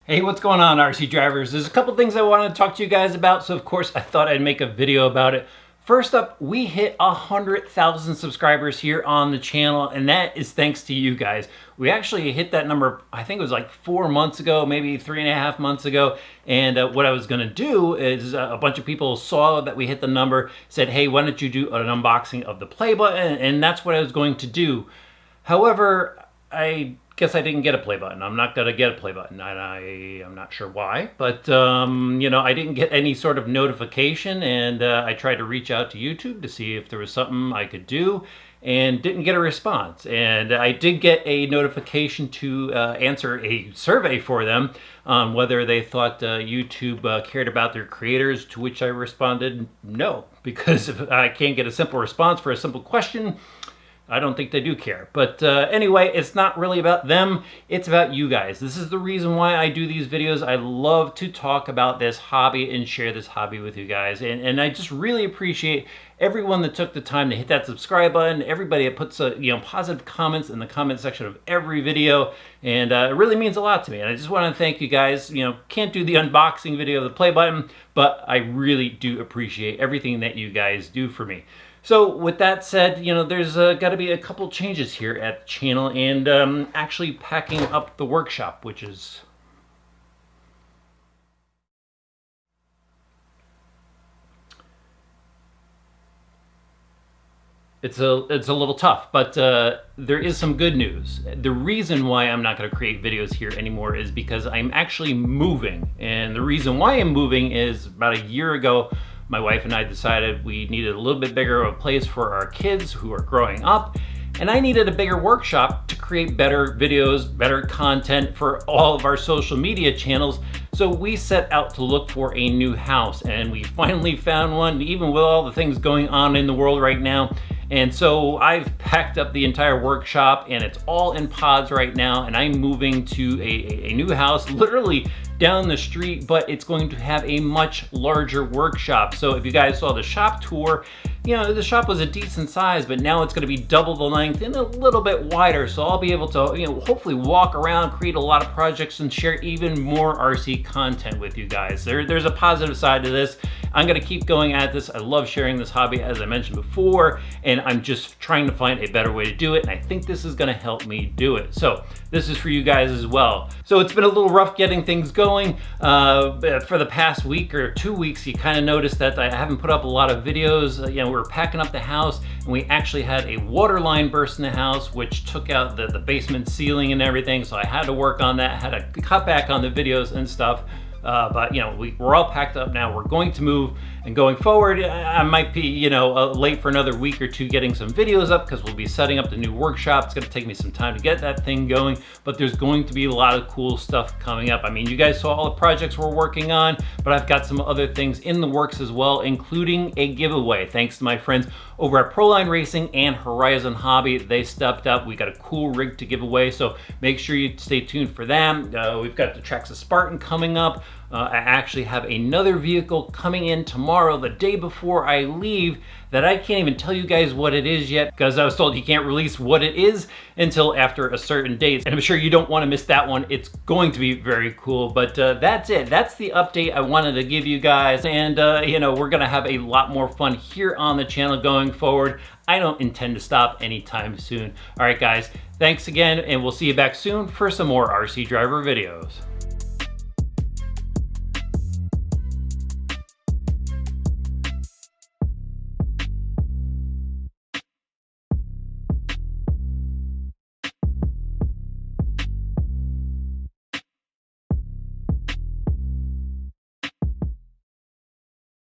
Hey, what's going on, RC drivers? There's a couple things I wanted to talk to you guys about, so of course I thought I'd make a video about it. First up, we hit 100,000 subscribers here on the channel, and that is thanks to you guys. We actually hit that number, I think it was like 4 months ago, maybe 3.5 months ago, and what I was gonna do is a bunch of people saw that we hit the number, said, hey, why don't you do an unboxing of the play button, and that's what I was going to do. However, I guess I didn't get a play button. I'm not gonna get a play button, and I'm not sure why, but you know, I didn't get any sort of notification, and I tried to reach out to YouTube to see if there was something I could do, and didn't get a response. And I did get a notification to answer a survey for them on whether they thought YouTube cared about their creators, to which I responded no, because if I can't get a simple response for a simple question, I don't think they do care. But anyway, it's not really about them, it's about you guys. This is the reason why I do these videos. I love to talk about this hobby and share this hobby with you guys. And I just really appreciate everyone that took the time to hit that subscribe button, everybody that puts positive comments in the comment section of every video. And it really means a lot to me. And I just want to thank you guys. You know, can't do the unboxing video of the play button, but I really do appreciate everything that you guys do for me. So with that said, you know, there's got to be a couple changes here at the channel, and actually packing up the workshop, which is it's a little tough, but there is some good news. The reason why I'm not going to create videos here anymore is because I'm actually moving, and the reason why I'm moving is about a year ago, my wife and I decided we needed a little bit bigger of a place for our kids who are growing up, and I needed a bigger workshop to create better videos, better content for all of our social media channels. So we set out to look for a new house, and we finally found one, even with all the things going on in the world right now. And so I've packed up the entire workshop, and it's all in pods right now, and I'm moving to a new house literally down the street, but it's going to have a much larger workshop. So if you guys saw the shop tour, you know, the shop was a decent size, but now it's going to be double the length and a little bit wider. So I'll be able to, you know, hopefully walk around, create a lot of projects, and share even more RC content with you guys. There's a positive side to this. I'm going to keep going at this. I love sharing this hobby, as I mentioned before, and I'm just trying to find a better way to do it, and I think this is going to help me do it. So this is for you guys as well. So it's been a little rough getting things going. For the past week or 2 weeks, you kind of noticed that I haven't put up a lot of videos. You know, we were packing up the house, and we actually had a water line burst in the house, which took out the basement ceiling and everything, so I had to work on that, had to cut back on the videos and stuff. But you know, we're all packed up now. We're going to move, and going forward, I might be, you know, late for another week or two getting some videos up, because we'll be setting up the new workshop. It's going to take me some time to get that thing going, but there's going to be a lot of cool stuff coming up. I mean, you guys saw all the projects we're working on, but I've got some other things in the works as well, including a giveaway. Thanks to my friends over at Proline Racing and Horizon Hobby. They stepped up. We got a cool rig to give away, so make sure you stay tuned for them. We've got the Traxxas Spartan coming up. I actually have another vehicle coming in tomorrow, the day before I leave, that I can't even tell you guys what it is yet, because I was told you can't release what it is until after a certain date. And I'm sure you don't want to miss that one. It's going to be very cool. But that's it. That's the update I wanted to give you guys. And you know, we're going to have a lot more fun here on the channel going forward. I don't intend to stop anytime soon. All right, guys, thanks again, and we'll see you back soon for some more RC Driver videos.